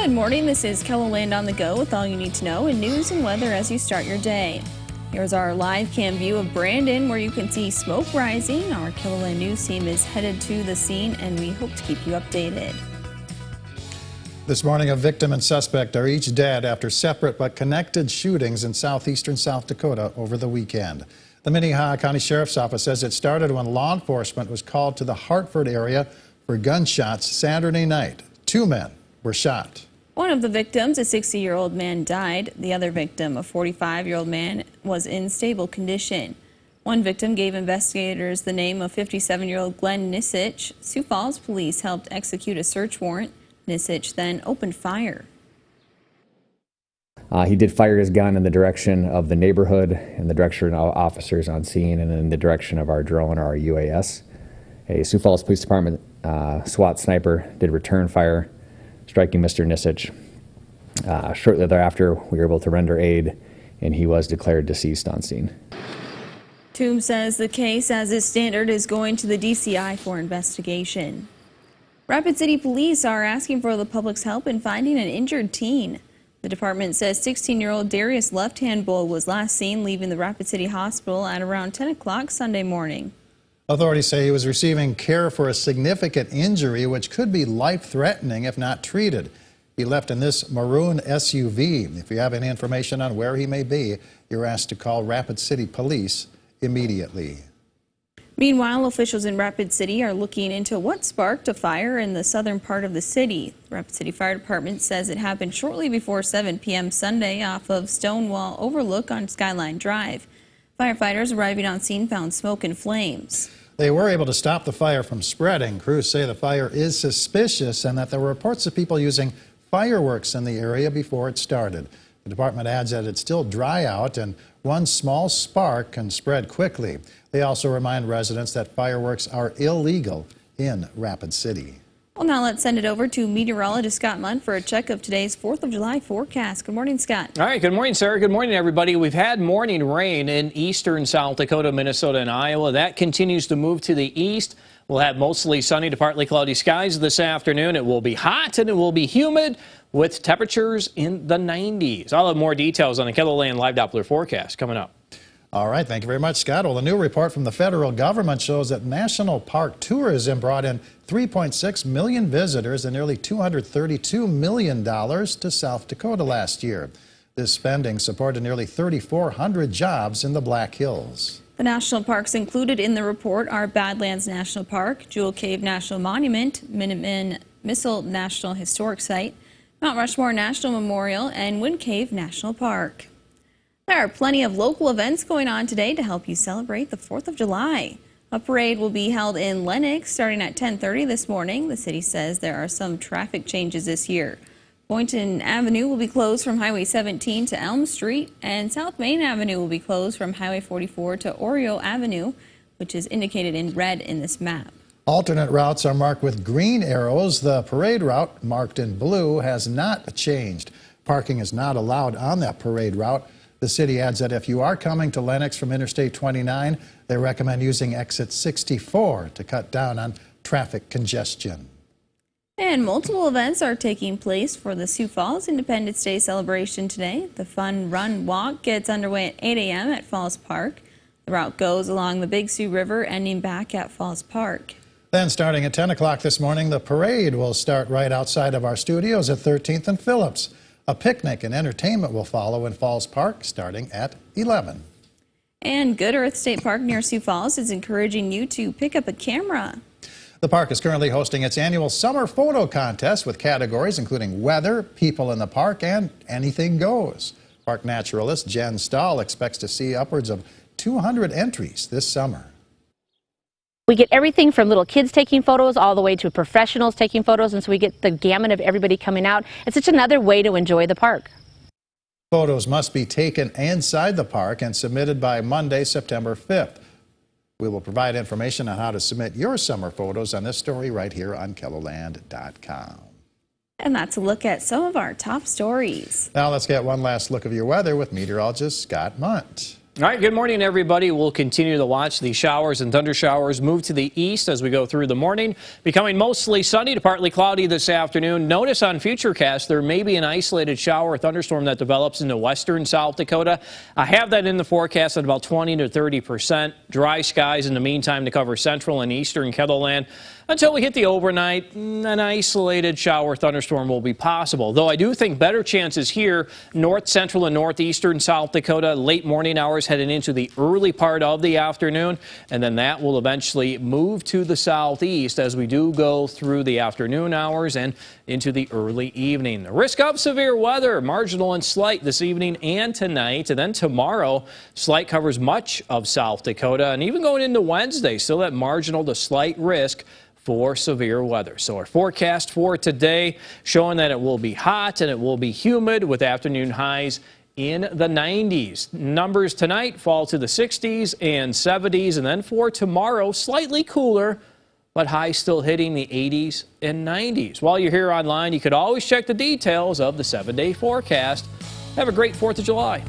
Good morning, this is KELOLAND on the go with all you need to know in news and weather as you start your day. Here's our live cam view of Brandon where you can see smoke rising. Our KELOLAND news team is headed to the scene and we hope to keep you updated. This morning, a victim and suspect are each dead after separate but connected shootings in southeastern South Dakota over the weekend. The Minnehaha County Sheriff's Office says it started when law enforcement was called to the Hartford area for gunshots Saturday night. 2 men were shot. One of the victims, a 60-year-old man, died. The other victim, a 45-year-old man, was in stable condition. One victim gave investigators the name of 57-year-old Glenn Nisich. Sioux Falls police helped execute a search warrant. Nisich then opened fire. He did fire his gun in the direction of the neighborhood, in the direction of officers on scene, and in the direction of our drone, our UAS. A Sioux Falls Police Department SWAT sniper did return fire, striking Mr. Nisich. Shortly thereafter, we were able to render aid, and he was declared deceased on scene. Toombs says the case, as is standard, is going to the DCI for investigation. Rapid City Police are asking for the public's help in finding an injured teen. The department says 16-year-old Darius Left-Hand-Bull was last seen leaving the Rapid City Hospital at around 10 o'clock Sunday morning. Authorities say he was receiving care for a significant injury which could be life-threatening if not treated. He left in this maroon SUV. If you have any information on where he may be, you're asked to call Rapid City Police immediately. Meanwhile, officials in Rapid City are looking into what sparked a fire in the southern part of the city. The Rapid City Fire Department says it happened shortly before 7 p.m. Sunday off of Stonewall Overlook on Skyline Drive. Firefighters arriving on scene found smoke and flames. They were able to stop the fire from spreading. Crews say the fire is suspicious and that there were reports of people using fireworks in the area before it started. The department adds that it's still dry out and one small spark can spread quickly. They also remind residents that fireworks are illegal in Rapid City. Well, now let's send it over to meteorologist Scott Mundt for a check of today's 4th of July forecast. Good morning, Scott. All right, good morning, Sarah. Good morning, everybody. We've had morning rain in eastern South Dakota, Minnesota, and Iowa. That continues to move to the east. We'll have mostly sunny to partly cloudy skies this afternoon. It will be hot and it will be humid with temperatures in the 90s. I'll have more details on the KELOLAND Live Doppler forecast coming up. All right, thank you very much, Scott. Well, the new report from the federal government shows that national park tourism brought in 3.6 million visitors and nearly $232 million to South Dakota last year. This spending supported nearly 3,400 jobs in the Black Hills. The national parks included in the report are Badlands National Park, Jewel Cave National Monument, Minuteman Missile National Historic Site, Mount Rushmore National Memorial, and Wind Cave National Park. There are plenty of local events going on today to help you celebrate the 4th of July. A parade will be held in Lenox starting at 10:30 this morning. The city says there are some traffic changes this year. Boynton Avenue will be closed from Highway 17 to Elm Street, and South Main Avenue will be closed from Highway 44 to Oriole Avenue, which is indicated in red in this map. Alternate routes are marked with green arrows. The parade route, marked in blue, has not changed. Parking is not allowed on that parade route. The city adds that if you are coming to Lenox from Interstate 29, they recommend using exit 64 to cut down on traffic congestion. And multiple events are taking place for the Sioux Falls Independence Day celebration today. The Fun Run Walk gets underway at 8 a.m. at Falls Park. The route goes along the Big Sioux River, ending back at Falls Park. Then starting at 10 o'clock this morning, the parade will start right outside of our studios at 13th and Phillips. A picnic and entertainment will follow in Falls Park starting at 11. And Good Earth State Park near Sioux Falls is encouraging you to pick up a camera. The park is currently hosting its annual summer photo contest with categories including weather, people in the park, and anything goes. Park naturalist Jen Stahl expects to see upwards of 200 entries this summer. We get everything from little kids taking photos all the way to professionals taking photos, and so we get the gamut of everybody coming out. It's just another way to enjoy the park. Photos must be taken inside the park and submitted by Monday, September 5th. We will provide information on how to submit your summer photos on this story right here on KELOLAND.com. And that's a look at some of our top stories. Now let's get one last look of your weather with meteorologist Scott Mundt. All right, good morning, everybody. We'll continue to watch the showers and thunder showers move to the east as we go through the morning, becoming mostly sunny to partly cloudy this afternoon. Notice on Futurecast there may be an isolated shower or thunderstorm that develops into western South Dakota. I have that in the forecast at about 20 to 30%. Dry skies in the meantime to cover central and eastern Kettleland. Until we hit the overnight, an isolated shower thunderstorm will be possible. Though I do think better chances here, north central and northeastern South Dakota, late morning hours heading into the early part of the afternoon. And then that will eventually move to the southeast as we do go through the afternoon hours and into the early evening. The risk of severe weather, marginal and slight this evening and tonight. And then tomorrow, slight covers much of South Dakota. And even going into Wednesday, still that marginal to slight risk for severe weather. So our forecast for today showing that it will be hot and it will be humid with afternoon highs in the 90s. Numbers tonight fall to the 60s and 70s, and then for tomorrow, slightly cooler, but highs still hitting the 80s and 90s. While you're here online, you could always check the details of the 7-day forecast. Have a great 4th of July.